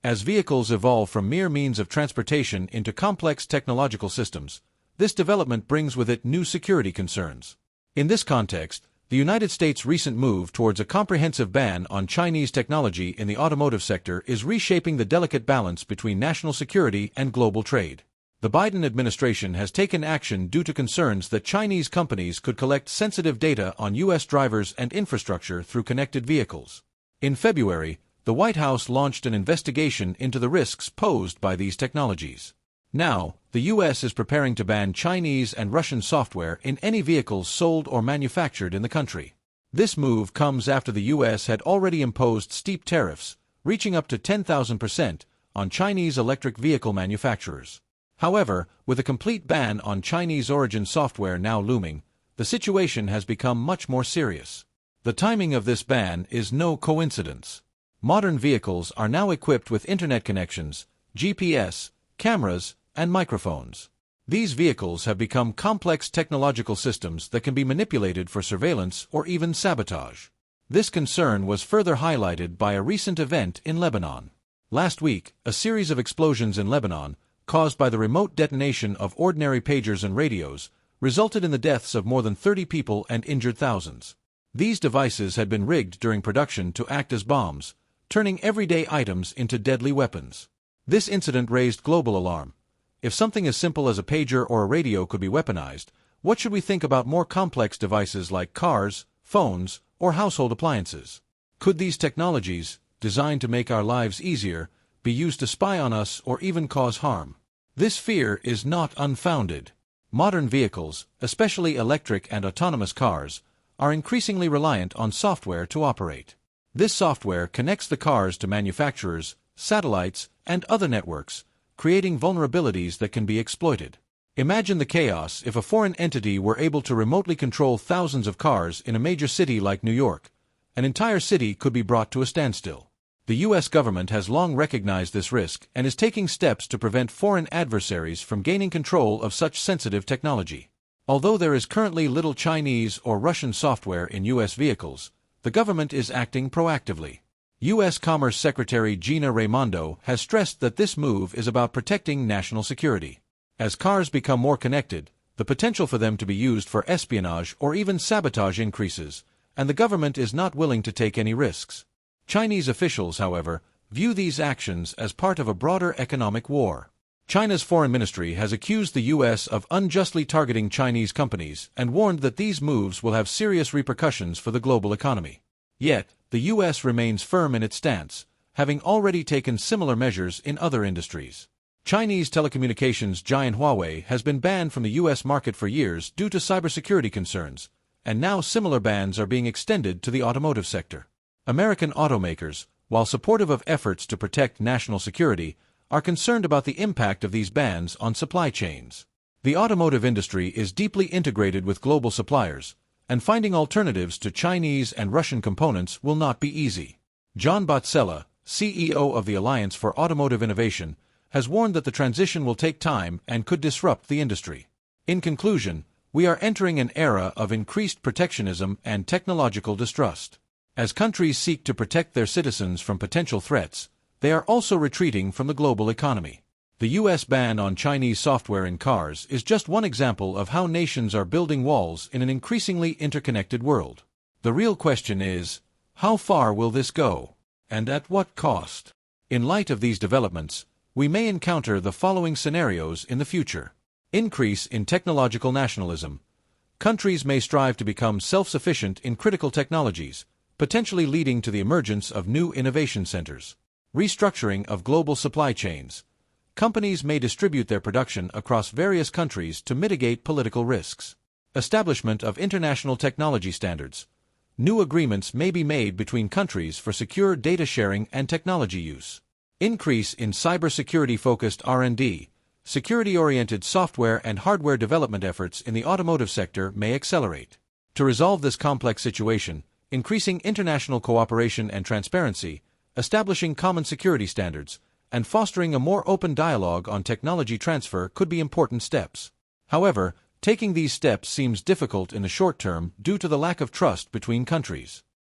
As vehicles evolve from mere means of transportation into complex technological systems, this development brings with it new security concerns. In this context, the United States' recent move towards a comprehensive ban on Chinese technology in the automotive sector is reshaping the delicate balance between national security and global trade. The Biden administration has taken action due to concerns that Chinese companies could collect sensitive data on U.S. drivers and infrastructure through connected vehicles. In February, the White House launched an investigation into the risks posed by these technologies. Now, the U.S. is preparing to ban Chinese and Russian software in any vehicles sold or manufactured in the country. This move comes after the U.S. had already imposed steep tariffs, reaching up to 10,000%, on Chinese electric vehicle manufacturers. However, with a complete ban on Chinese-origin software now looming, the situation has become much more serious. The timing of this ban is no coincidence. Modern vehicles are now equipped with internet connections, GPS, cameras, and microphones. These vehicles have become complex technological systems that can be manipulated for surveillance or even sabotage. This concern was further highlighted by a recent event in Lebanon. Last week, a series of explosions in Lebanon, caused by the remote detonation of ordinary pagers and radios, resulted in the deaths of more than 30 people and injured thousands. These devices had been rigged during production to act as bombs, turning everyday items into deadly weapons. This incident raised global alarm. If something as simple as a pager or a radio could be weaponized, what should we think about more complex devices like cars, phones, or household appliances? Could these technologies, designed to make our lives easier, be used to spy on us or even cause harm? This fear is not unfounded. Modern vehicles, especially electric and autonomous cars, are increasingly reliant on software to operate. This software connects the cars to manufacturers, satellites, and other networks, creating vulnerabilities that can be exploited. Imagine the chaos if a foreign entity were able to remotely control thousands of cars in a major city like New York. An entire city could be brought to a standstill. The U.S. government has long recognized this risk and is taking steps to prevent foreign adversaries from gaining control of such sensitive technology. Although there is currently little Chinese or Russian software in U.S. vehicles, the government is acting proactively. U.S. Commerce Secretary Gina Raimondo has stressed that this move is about protecting national security. As cars become more connected, the potential for them to be used for espionage or even sabotage increases, and the government is not willing to take any risks. Chinese officials, however, view these actions as part of a broader economic war. China's foreign ministry has accused the U.S. of unjustly targeting Chinese companies and warned that these moves will have serious repercussions for the global economy. Yet, the U.S. remains firm in its stance, having already taken similar measures in other industries. Chinese telecommunications giant Huawei has been banned from the U.S. market for years due to cybersecurity concerns, and now similar bans are being extended to the automotive sector. American automakers, while supportive of efforts to protect national security, are concerned about the impact of these bans on supply chains. The automotive industry is deeply integrated with global suppliers, and finding alternatives to Chinese and Russian components will not be easy. John Botzella, CEO of the Alliance for Automotive Innovation, has warned that the transition will take time and could disrupt the industry. In conclusion, we are entering an era of increased protectionism and technological distrust. As countries seek to protect their citizens from potential threats, they are also retreating from the global economy. The U.S. ban on Chinese software in cars is just one example of how nations are building walls in an increasingly interconnected world. The real question is, how far will this go? And at what cost? In light of these developments, we may encounter the following scenarios in the future. Increase in technological nationalism. Countries may strive to become self-sufficient in critical technologies, potentially leading to the emergence of new innovation centers. Restructuring of global supply chains. Companies may distribute their production across various countries to mitigate political risks. Establishment of international technology standards. New agreements may be made between countries for secure data sharing and technology use. Increase in cybersecurity-focused R&D. Security-oriented software and hardware development efforts in the automotive sector may accelerate. To resolve this complex situation, increasing international cooperation and transparency, establishing common security standards, and fostering a more open dialogue on technology transfer could be important steps. However, taking these steps seems difficult in the short term due to the lack of trust between countries.